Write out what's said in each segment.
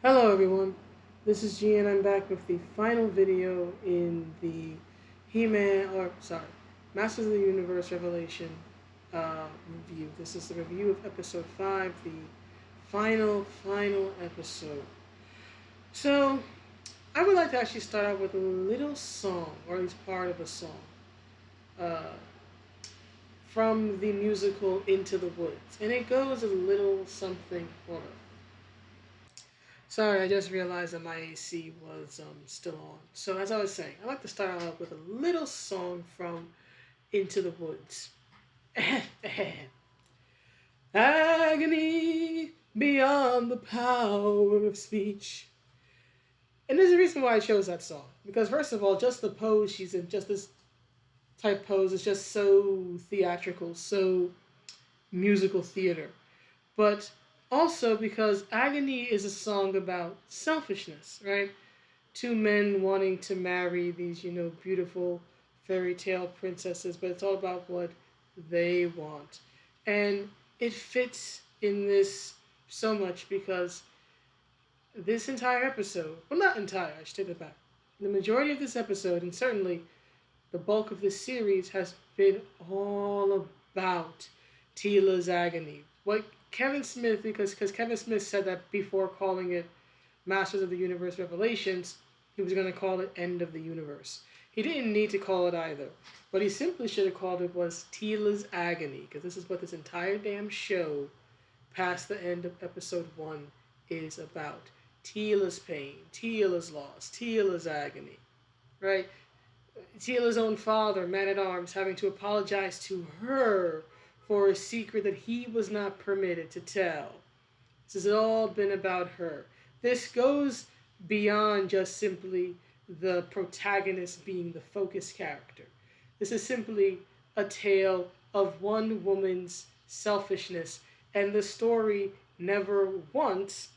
Hello everyone, this is G and I'm back with the final video in the Masters of the Universe Revelation review. This is the review of episode 5, the final episode. So, I would like to actually start out with a little song, or at least part of a song, uh, from the musical Into the Woods. And it goes a little something, hold on. Sorry, I just realized that my AC was still on. So as I was saying, I like to start out with a little song from Into the Woods. Agony beyond the power of speech. And there's a reason why I chose that song. Because first of all, just the pose she's in, just this type pose is just so theatrical, so musical theater. But also because Agony is a song about selfishness, right? Two men wanting to marry these, beautiful fairy tale princesses, but it's all about what they want. And it fits in this so much because this entire episode, well, not entire, I should take that back. The majority of this episode, and certainly the bulk of this series, has been all about TEELA'S agony. What Kevin Smith, because Kevin Smith said that before calling it Masters of the Universe Revelations, he was going to call it End of the Universe. He didn't need to call it either. What he simply should have called it was TEELA'S Agony, because this is what this entire damn show, past the end of episode 1, is about. TEELA'S pain, TEELA'S loss, TEELA'S agony, right? TEELA'S own father, Man-at-Arms, having to apologize to her for a secret that he was not permitted to tell. This has all been about her. This goes beyond just simply the protagonist being the focus character. This is simply a tale of one woman's selfishness, and the story never once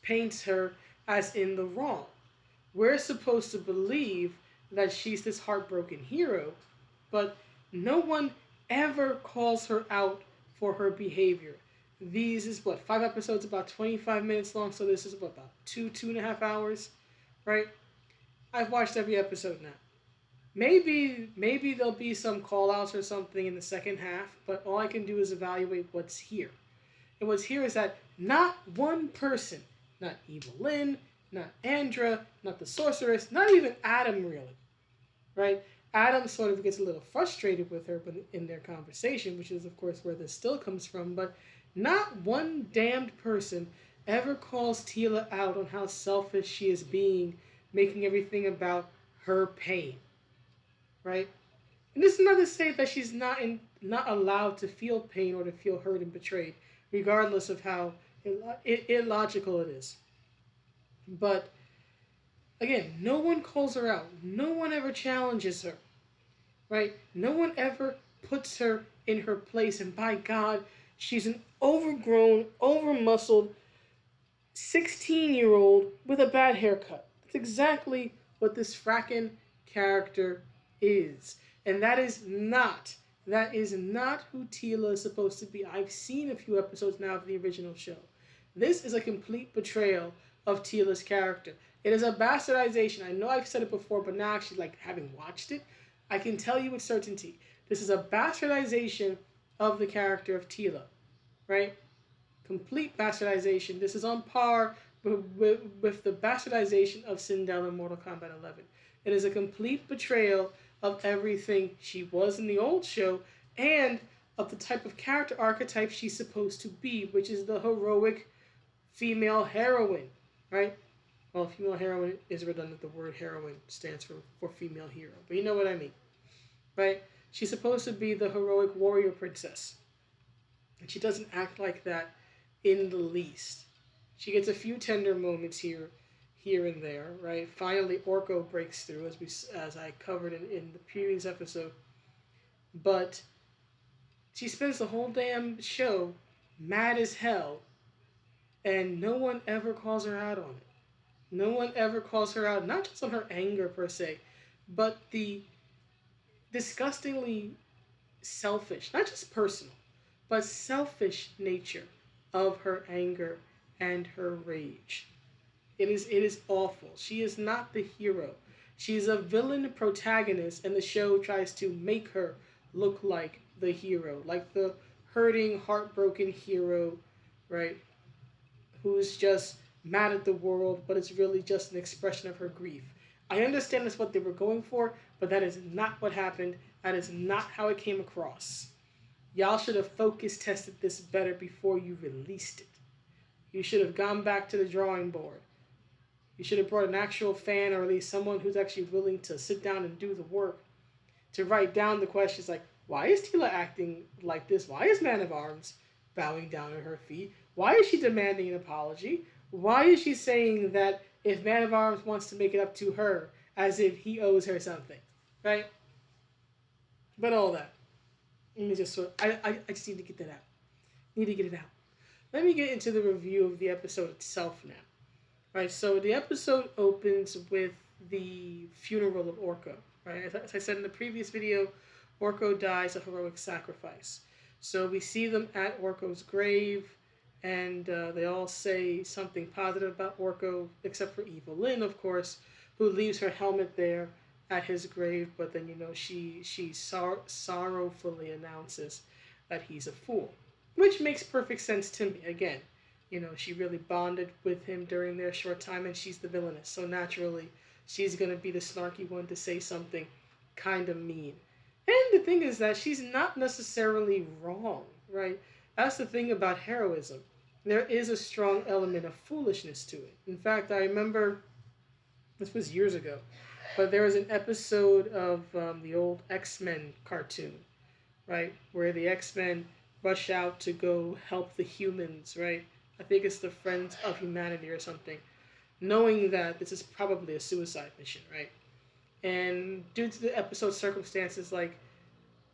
paints her as in the wrong. We're supposed to believe that she's this heartbroken hero, but no one ever calls her out for her behavior. These is what, 5 episodes, about 25 minutes long, so this is what, about 2.5 hours, right? I've watched every episode now. Maybe there'll be some call outs or something in the second half, but all I can do is evaluate what's here. And what's here is that not one person, not Evil Lynn, not Andra, not the sorceress, not even Adam really, right? Adam sort of gets a little frustrated with her in their conversation, which is, of course, where this still comes from, but not one damned person ever calls Teela out on how selfish she is being, making everything about her pain, right? And this is not to say that she's not allowed to feel pain or to feel hurt and betrayed, regardless of how illogical it is. But again, no one calls her out. No one ever challenges her, right? No one ever puts her in her place. And by God, she's an overgrown, over-muscled 16-year-old with a bad haircut. That's exactly what this frackin' character is. And that is not who Teela is supposed to be. I've seen a few episodes now of the original show. This is a complete betrayal of Teela's character. It is a bastardization. I know I've said it before, but now actually, like, having watched it, I can tell you with certainty. This is a bastardization of the character of Teela, right? Complete bastardization. This is on par with the bastardization of Sindel in Mortal Kombat 11. It is a complete betrayal of everything she was in the old show and of the type of character archetype she's supposed to be, which is the heroic female heroine, right? Well, female heroine is redundant. The word heroine stands for female hero, but you know what I mean, right? She's supposed to be the heroic warrior princess, and she doesn't act like that in the least. She gets a few tender moments here and there, right? Finally, Orko breaks through, as I covered in the previous episode, but she spends the whole damn show mad as hell, and no one ever calls her out on it. No one ever calls her out, not just on her anger per se, but the disgustingly selfish, not just personal, but selfish nature of her anger and her rage. It is awful. She is not the hero. She's a villain protagonist, and the show tries to make her look like the hero, like the hurting, heartbroken hero, right? Who's just mad at the world, but it's really just an expression of her grief. I understand that's what they were going for, but that is not what happened. That is not how it came across. Y'all should have focus tested this better before you released it. You should have gone back to the drawing board. You should have brought an actual fan, or at least someone who's actually willing to sit down and do the work to write down the questions like, why is Teela acting like this? Why is Man of Arms bowing down at her feet? Why is she demanding an apology? Why is she saying that if Man of Arms wants to make it up to her as if he owes her something? Right? But all that. Let me just I just need to get that out. Need to get it out. Let me get into the review of the episode itself now. Right, so the episode opens with the funeral of Orko. Right, as I said in the previous video, Orko dies a heroic sacrifice. So we see them at Orko's grave, and they all say something positive about Orko, except for Evil Lynn, of course, who leaves her helmet there at his grave. But then she sorrowfully announces that he's a fool, which makes perfect sense to me. Again, she really bonded with him during their short time, and she's the villainess. So naturally, she's going to be the snarky one to say something kind of mean. And the thing is that she's not necessarily wrong, right? That's the thing about heroism. There is a strong element of foolishness to it. In fact, I remember, this was years ago, but there was an episode of the old X-Men cartoon, right? Where the X-Men rush out to go help the humans, right? I think it's the Friends of Humanity or something, knowing that this is probably a suicide mission, right? And due to the episode circumstances, like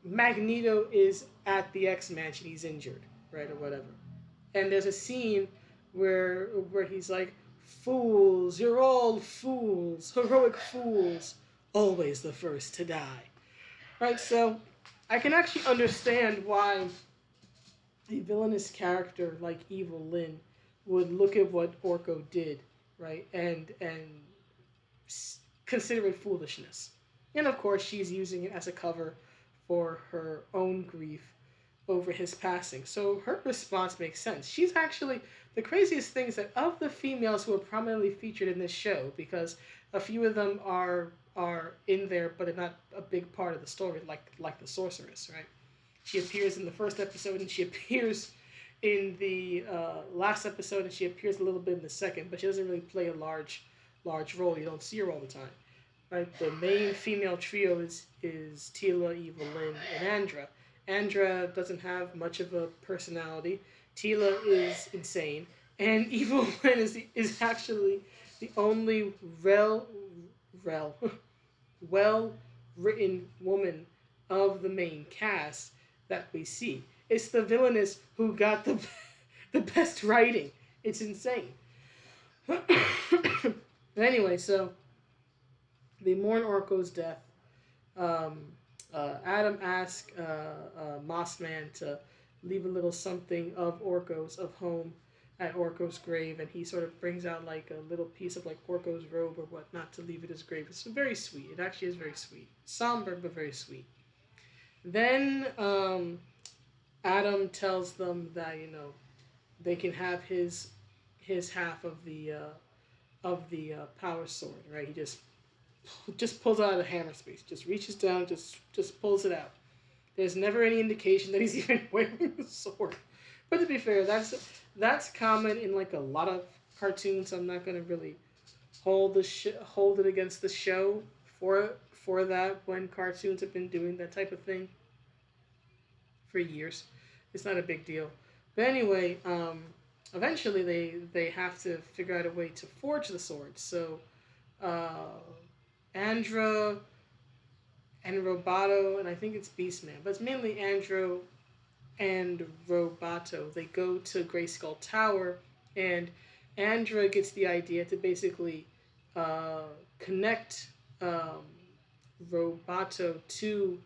Magneto is at the X Mansion, he's injured, right, or whatever. And there's a scene where he's like, "Fools, you're all fools, heroic fools, always the first to die." Right, so I can actually understand why a villainous character like Evil Lynn would look at what Orko did, right, and consider it foolishness. And of course, she's using it as a cover for her own grief over his passing. So her response makes sense. She's actually the craziest thing is that of the females who are prominently featured in this show, because a few of them are in there, but they're not a big part of the story, like the sorceress, right? She appears in the first episode, and she appears in the last episode, and she appears a little bit in the second, but she doesn't really play a large role. You don't see her all the time. Right? The main female trio is Teela, Evil Lynn, and Andra. Andra doesn't have much of a personality. Teela is insane, and Evil Lynn is actually the only rel well written woman of the main cast that we see. It's the villainess who got the best writing. It's insane. Anyway, so they mourn Orko's death. Um, Adam asks Mossman to leave a little something of home at Orko's grave, and he sort of brings out like a little piece of like Orko's robe or whatnot to leave at his grave. It's very sweet. It actually is very sweet. Somber, but very sweet. Then Adam tells them that they can have his half of the power sword. Right? He just pulls out of the hammer space. Just reaches down, just pulls it out. There's never any indication that he's even wearing the sword. But to be fair, that's common in like a lot of cartoons. I'm not gonna really hold it against the show for that when cartoons have been doing that type of thing for years. It's not a big deal. But anyway, eventually they have to figure out a way to forge the sword. So Andra and Roboto, and I think it's Beastman, but it's mainly Andro and Roboto. They go to Grayskull Tower, and Andra gets the idea to basically connect Roboto to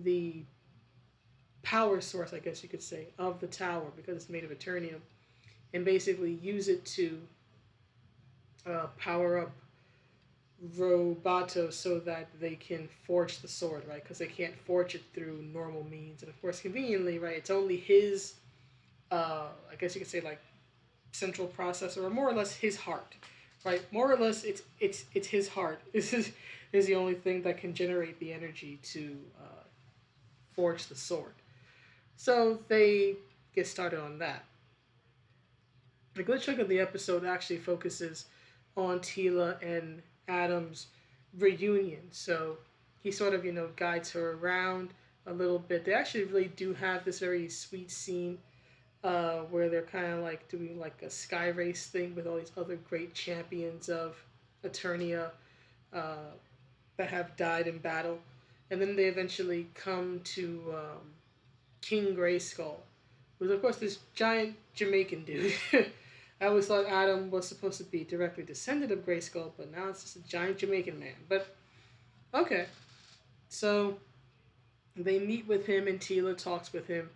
the power source, I guess you could say, of the tower because it's made of Eternium. and basically use it to power up Roboto so that they can forge the sword, right? Because they can't forge it through normal means, and of course, conveniently, right? It's only his, I guess you could say, like central processor, or more or less his heart, right? More or less, it's his heart. This is the only thing that can generate the energy to forge the sword. So they get started on that. A good chunk of the episode actually focuses on Teela and Adam's reunion. So he sort of, guides her around a little bit. They actually really do have this very sweet scene where they're kind of like doing like a sky race thing with all these other great champions of Eternia uh, that have died in battle. And then they eventually come to King Grayskull, who's of course this giant Jamaican dude. I always thought Adam was supposed to be directly descended of Grayskull, but now it's just a giant Jamaican man. But okay, so they meet with him, and Teela talks with him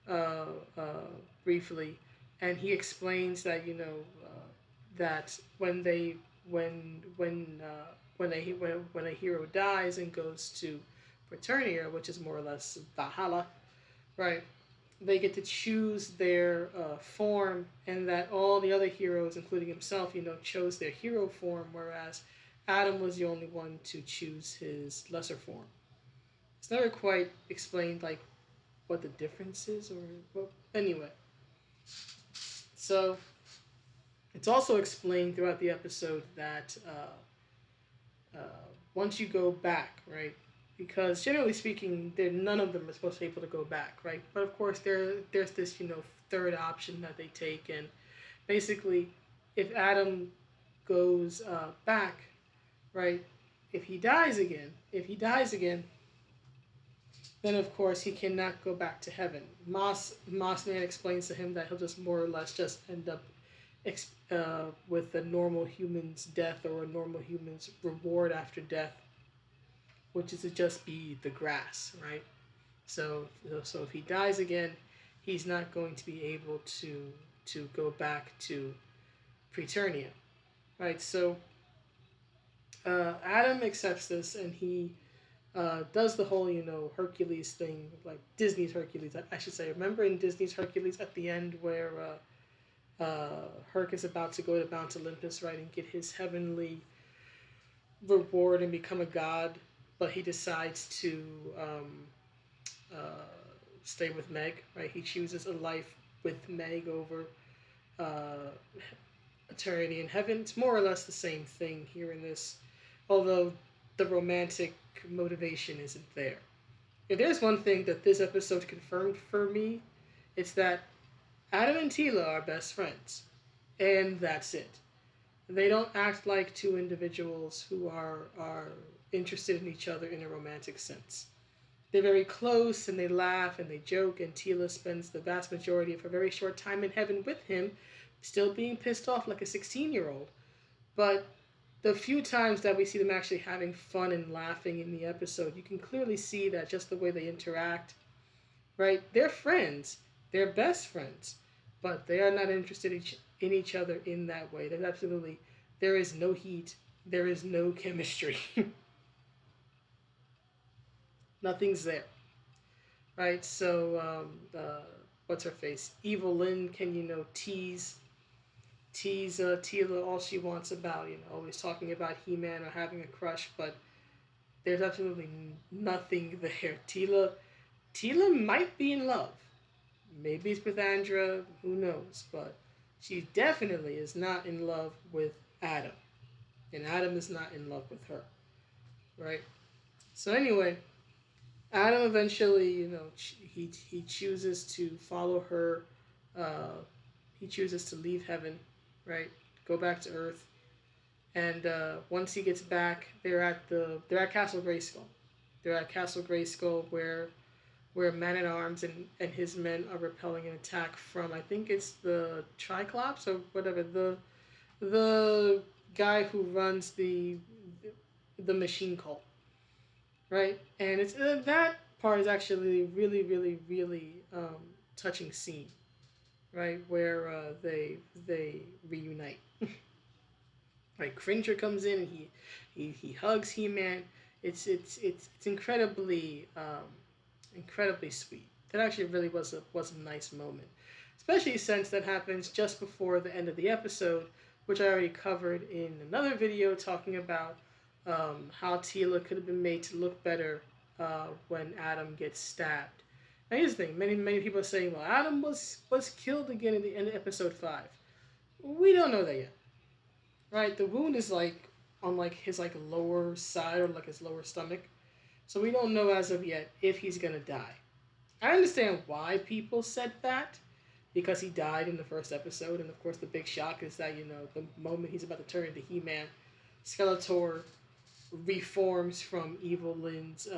uh, uh, briefly, and he explains that that when a hero dies and goes to Paternia, which is more or less Valhalla, right? They get to choose their form, and that all the other heroes, including himself, chose their hero form, whereas Adam was the only one to choose his lesser form. It's never quite explained like what the difference is, or well, anyway. So it's also explained throughout the episode that once you go back, right? Because generally speaking, none of them are supposed to be able to go back, right? But of course, there's this third option that they take, and basically, if Adam goes back, right? If he dies again, then of course he cannot go back to heaven. Mossman explains to him that he'll just more or less just end up with a normal human's death, or a normal human's reward after death, which is to just be the grass, right? So if he dies again, he's not going to be able to go back to Preternia, right? So Adam accepts this, and he does the whole Hercules thing, like Disney's Hercules, I should say. Remember in Disney's Hercules at the end where Herc is about to go to Mount Olympus, right, and get his heavenly reward and become a god, but he decides to uh, stay with Meg, right? He chooses a life with Meg over uh, eternity in heaven. It's more or less the same thing here in this, although the romantic motivation isn't there. If there's one thing that this episode confirmed for me, it's that Adam and Teela are best friends, and that's it. They don't act like two individuals who are interested in each other in a romantic sense. They're very close, and they laugh and they joke, and Teela spends the vast majority of her very short time in heaven with him, still being pissed off like a 16-year-old. But the few times that we see them actually having fun and laughing in the episode, you can clearly see that just the way they interact, right? They're friends, they're best friends, but they are not interested in each other in that way. There is no heat, there is no chemistry. Nothing's there, right? So, what's her face? Evil Lynn can, tease Teela all she wants about, always talking about He-Man or having a crush, but there's absolutely nothing there. Teela might be in love. Maybe it's with Andra, who knows, but she definitely is not in love with Adam. And Adam is not in love with her, right? So anyway, Adam eventually, he chooses to follow her. Uh, he chooses to leave heaven, right? Go back to Earth, and once he gets back, they're at Castle Grayskull. They're at Castle Grayskull where Man at Arms and his men are repelling an attack from, I think it's the Triclops or whatever, the guy who runs the machine cult, right? And it's that part is actually really, really, really touching scene, right? Where they reunite. Right, Cringer comes in and he hugs He-Man. It's incredibly incredibly sweet. That actually really was a nice moment, especially since that happens just before the end of the episode, which I already covered in another video talking about how Teela could have been made to look better when Adam gets stabbed. Now here's the thing: many people are saying, well, Adam was killed again in the end of episode 5. We don't know that yet, right? The wound is like on like his like lower side or like his lower stomach, so we don't know as of yet if he's gonna die. I understand why people said that, because he died in the first episode, and of course the big shock is that the moment he's about to turn into He-Man, Skeletor reforms from Evil Lynn's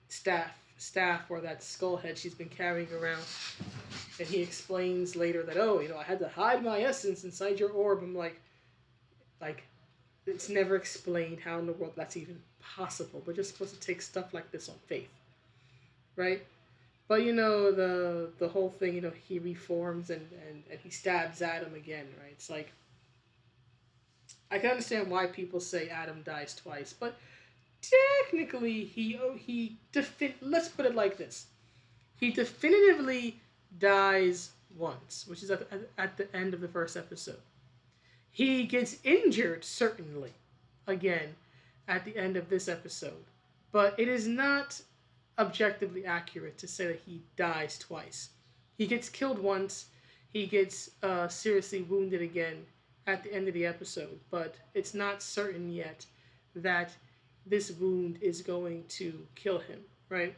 staff or that skull head she's been carrying around, and he explains later that, oh, I had to hide my essence inside your orb. I'm like it's never explained how in the world that's even possible. We're just supposed to take stuff like this on faith, right? But the whole thing, he reforms and he stabs Adam again, right? It's like I can understand why people say Adam dies twice, but technically let's put it like this: he definitively dies once, which is at the end of the first episode. He gets injured, certainly, again, at the end of this episode. But it is not objectively accurate to say that he dies twice. He gets killed once, he gets seriously wounded again at the end of the episode, but it's not certain yet that this wound is going to kill him, right?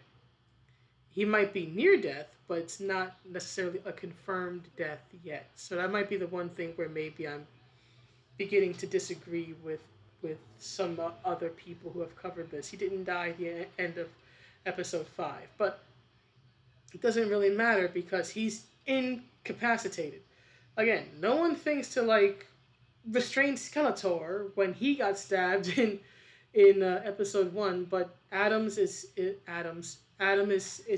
He might be near death, but it's not necessarily a confirmed death yet. So that might be the one thing where maybe I'm beginning to disagree with some other people who have covered this. He didn't die at the end of episode 5, but it doesn't really matter because he's incapacitated. Again, no one thinks to like restrain Skeletor when he got stabbed in episode 1, but Adam is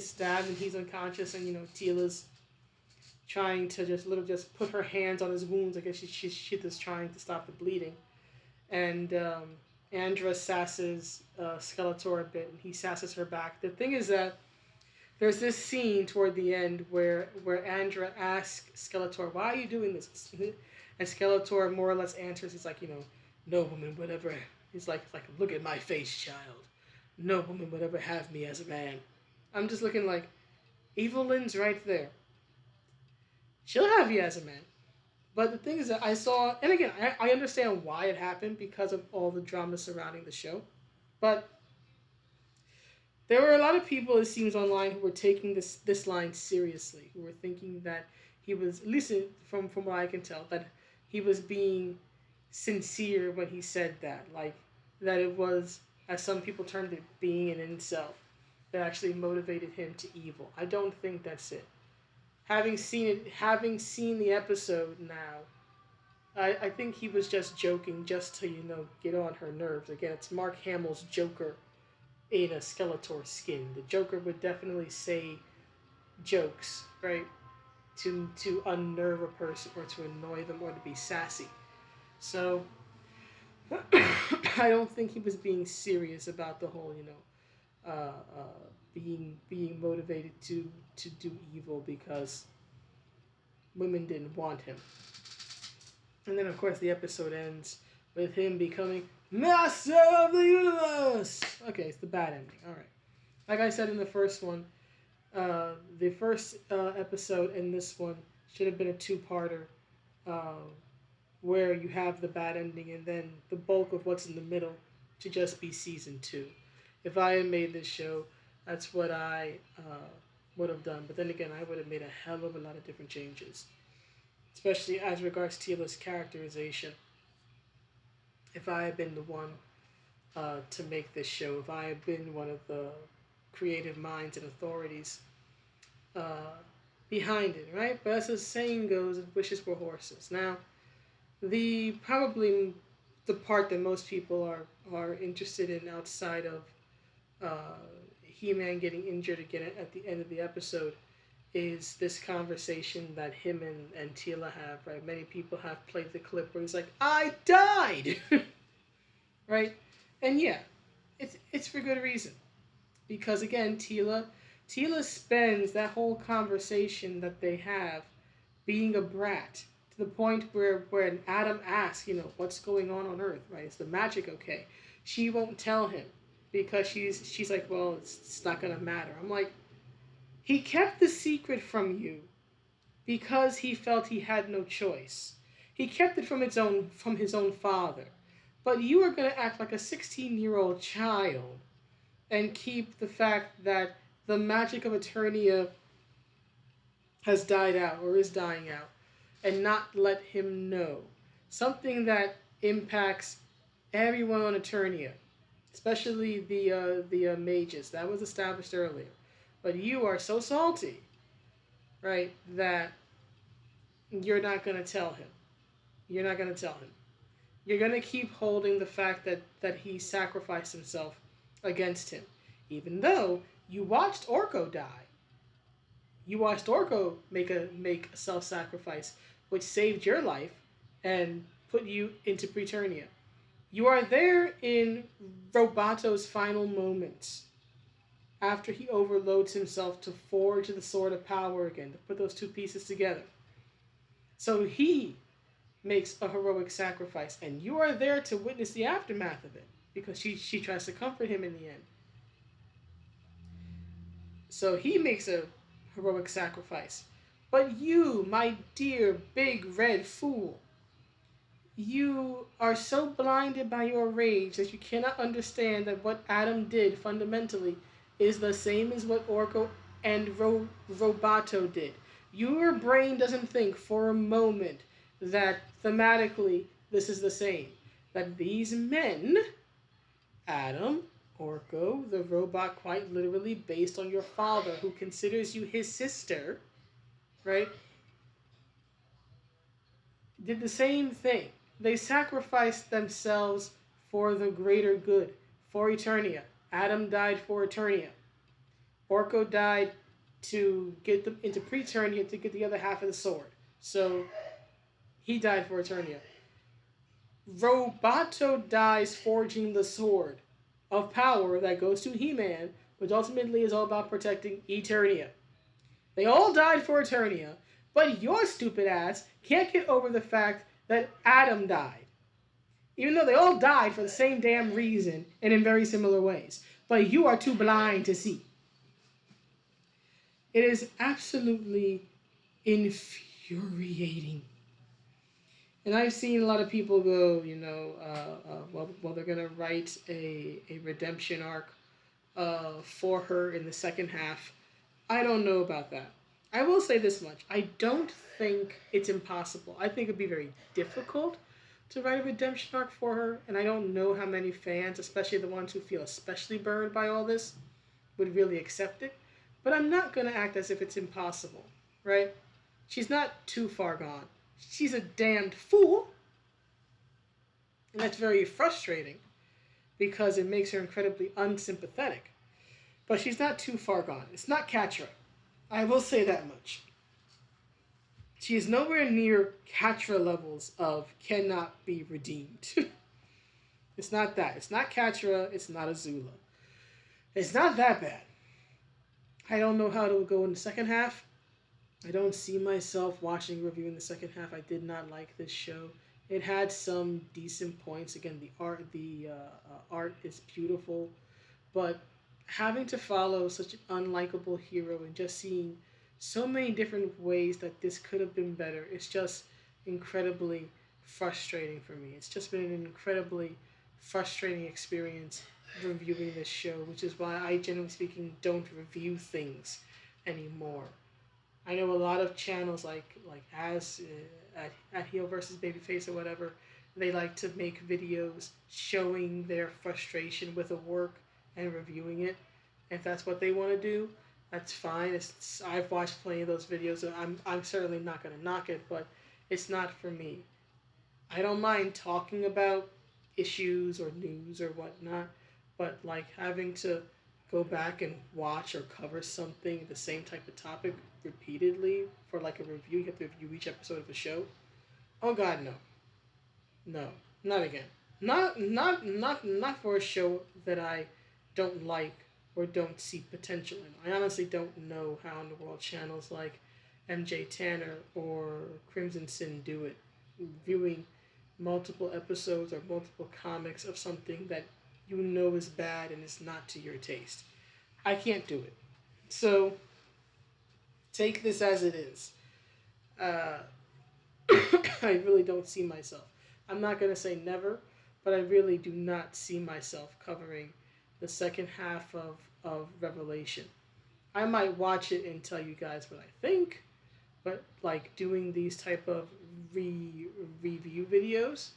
stabbed and he's unconscious, and Teela's trying to just put her hands on his wounds. I guess she's just trying to stop the bleeding. And Andra sasses Skeletor a bit, and he sasses her back. The thing is that there's this scene toward the end where Andra asks Skeletor, "Why are you doing this?" And Skeletor more or less answers, he's like, "No woman would ever." He's like, "Look at my face, child. No woman would ever have me as a man." I'm just looking like, Evelyn's right there. She'll have you as a man. But the thing is that I saw, and again, I understand why it happened because of all the drama surrounding the show. But there were a lot of people, it seems, online who were taking this line seriously, who were thinking that he was, at least from what I can tell, that he was being sincere when he said that. Like, that it was, as some people termed it, being an incel that actually motivated him to evil. I don't think that's it. Having seen the episode now, I think he was just joking, just to get on her nerves. Again, it's Mark Hamill's Joker in a Skeletor skin. The Joker would definitely say jokes, right, to unnerve a person or to annoy them or to be sassy. So I don't think he was being serious about the whole being motivated to do evil because women didn't want him. And then, of course, the episode ends with him becoming Master of the Universe. Okay, it's the bad ending. All right. Like I said in the first one, the first episode and this one should have been a two-parter, uh, where you have the bad ending and then the bulk of what's in the middle to just be season 2. If I had made this show, that's what I would have done. But then again, I would have made a hell of a lot of different changes, especially as regards Teela's characterization. If I had been the one to make this show, if I had been one of the creative minds and authorities uh, behind it, right? But as the saying goes, wishes were horses. Now, probably the part that most people are interested in outside of He-Man getting injured again at the end of the episode is this conversation that him and Teela have, right? Many people have played the clip where he's like, I died! Right? And yeah, it's for good reason. Because again, Teela spends that whole conversation that they have being a brat to the point where when Adam asks, what's going on Earth, right? Is the magic okay? She won't tell him because she's like, well, it's not gonna matter. I'm like, he kept the secret from you because he felt he had no choice. He kept it from his own father. But you are going to act like a 16-year-old child and keep the fact that the magic of Eternia has died out or is dying out and not let him know. Something that impacts everyone on Eternia, especially the mages. That was established earlier. But you are so salty, right, that you're not going to tell him. You're not going to tell him. You're going to keep holding the fact that he sacrificed himself against him. Even though you watched Orko die. You watched Orko make a self-sacrifice, which saved your life and put you into Preternia. You are there in Robato's final moments after he overloads himself to forge the Sword of Power again, to put those two pieces together. So he makes a heroic sacrifice, and you are there to witness the aftermath of it because she tries to comfort him in the end. So he makes a heroic sacrifice. But you, my dear big red fool, you are so blinded by your rage that you cannot understand that what Adam did fundamentally is the same as what Orko and Robato did. Your brain doesn't think for a moment that thematically this is the same. That these men, Adam, Orko, the robot quite literally based on your father who considers you his sister, right, did the same thing. They sacrificed themselves for the greater good, for Eternia. Adam died for Eternia. Orko died to get them into Preternia to get the other half of the sword. So he died for Eternia. Robato dies forging the sword of power that goes to He-Man, which ultimately is all about protecting Eternia. They all died for Eternia, but your stupid ass can't get over the fact that Adam died. Even though they all died for the same damn reason and in very similar ways. But you are too blind to see. It is absolutely infuriating. And I've seen a lot of people go, well, they're going to write a redemption arc for her in the second half. I don't know about that. I will say this much. I don't think it's impossible. I think it'd be very difficult to write a redemption arc for her, and I don't know how many fans, especially the ones who feel especially burned by all this, would really accept it. But I'm not going to act as if it's impossible, right? She's not too far gone. She's a damned fool, and that's very frustrating because it makes her incredibly unsympathetic. But she's not too far gone. It's not Catra. I will say that much. She is nowhere near Catra levels of cannot be redeemed. It's not that. It's not Catra. It's not Azula. It's not that bad. I don't know how it will go in the second half. I don't see myself watching reviewing the second half. I did not like this show. It had some decent points. Again, art is beautiful, but having to follow such an unlikable hero and just seeing so many different ways that this could have been better, it's just incredibly frustrating for me. It's just been an incredibly frustrating experience reviewing this show, which is why I, generally speaking, don't review things anymore. I know a lot of channels like at Heel versus Babyface or whatever, they like to make videos showing their frustration with a work and reviewing it. If that's what they want to do, that's fine. I've watched plenty of those videos, and I'm certainly not going to knock it, but it's not for me. I don't mind talking about issues or news or whatnot, but like having to go back and watch or cover something, the same type of topic repeatedly for like a review. You have to review each episode of a show. Oh God, no, no, not again. Not for a show that I don't like or don't see potential in. I honestly don't know how in the world channels like MJ Tanner or Crimson Sin do it, viewing multiple episodes or multiple comics of something that you know is bad and is not to your taste. I can't do it. So take this as it is. Uh, I really don't see myself. I'm not going to say never, but I really do not see myself covering the second half of Revelation. I might watch it and tell you guys what I think, but like doing these type of review videos,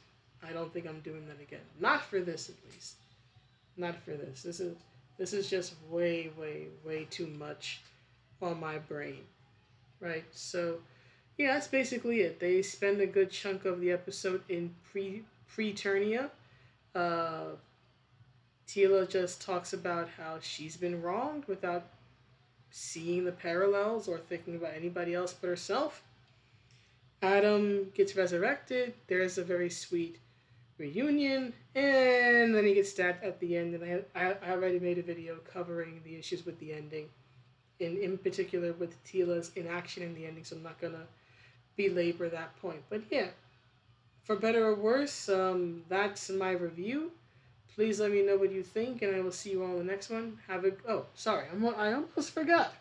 I don't think I'm doing that again. Not for this, at least. Not for this. This is just way too much on my brain, right? So yeah, that's basically it. They spend a good chunk of the episode in Preternia. Uh, Teela just talks about how she's been wronged without seeing the parallels or thinking about anybody else but herself. Adam gets resurrected. There's a very sweet reunion, and then he gets stabbed at the end. And I already made a video covering the issues with the ending, in particular with Teela's inaction in the ending. So I'm not gonna belabor that point. But yeah, for better or worse, that's my review. Please let me know what you think, and I will see you all in the next one. Have a sorry, I almost forgot.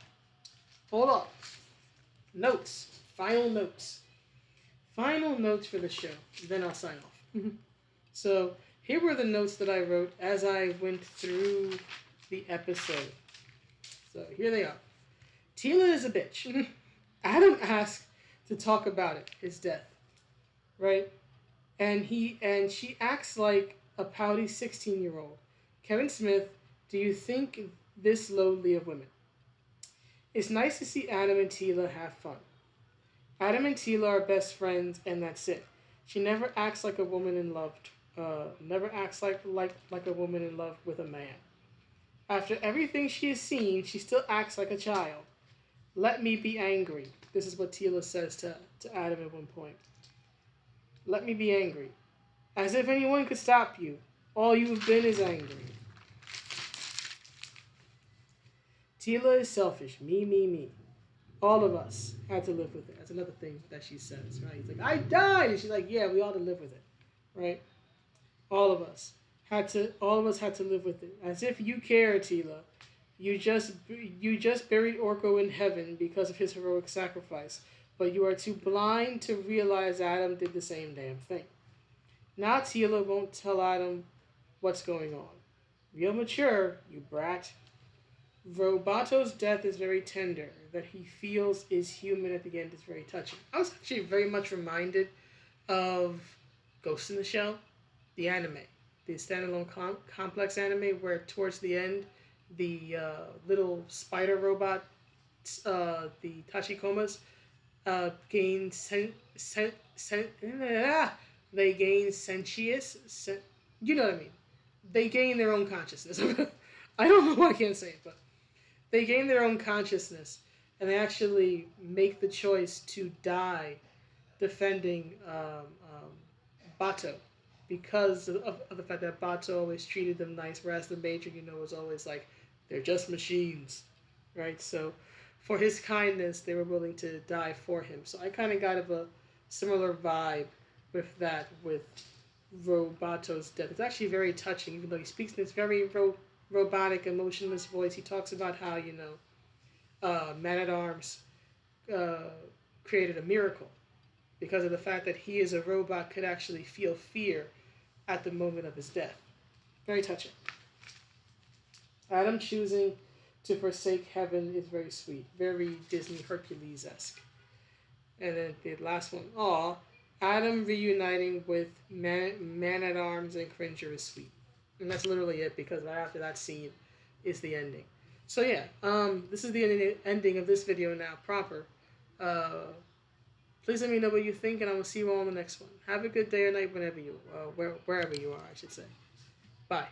Hold on. Notes. Final notes. Final notes for the show. Then I'll sign off. So here were the notes that I wrote as I went through the episode. So here they are. Teela is a bitch. Adam asked to talk about it, his death, right? And she acts like a pouty 16-year-old. Kevin Smith, do you think this lowly of women? It's nice to see Adam and Teela have fun. Adam and Teela are best friends, and that's it. She never acts like a woman in love. Never acts like a woman in love with a man. After everything she has seen, she still acts like a child. Let me be angry. This is what Teela says to Adam at one point. Let me be angry. As if anyone could stop you. All you've been is angry. Teela is selfish. Me. All of us had to live with it. That's another thing that she says, right? He's like, I died! And she's like, yeah, we all had to live with it. Right? All of us had to live with it. As if you care, Teela. You just buried Orko in heaven because of his heroic sacrifice, but you are too blind to realize Adam did the same damn thing. Now Teela won't tell Adam what's going on. Real mature, you brat. Robato's death is very tender. That he feels is human at the end is very touching. I was actually very much reminded of Ghost in the Shell, the anime, the standalone complex anime, where towards the end, the little spider robot, the Tachikomas, gain they gain sentience. You know what I mean? They gain their own consciousness. I don't know why I can't say it, but they gain their own consciousness, and they actually make the choice to die defending Bato because of the fact that Bato always treated them nice, whereas the Major, was always like, they're just machines, right? So for his kindness, they were willing to die for him. So I kind of got a similar vibe with that, with Robato's death. It's actually very touching, even though he speaks in this very robotic, emotionless voice. He talks about how, Man-at-Arms created a miracle because of the fact that he as a robot could actually feel fear at the moment of his death. Very touching. Adam choosing to forsake heaven is very sweet. Very Disney Hercules-esque. And then the last one, Adam reuniting with Man-at-Arms and Cringer is sweet. And that's literally it, because right after that scene is the ending. So yeah, this is the ending of this video now, proper. Please let me know what you think, and I will see you all in the next one. Have a good day or night wherever you are, I should say. Bye.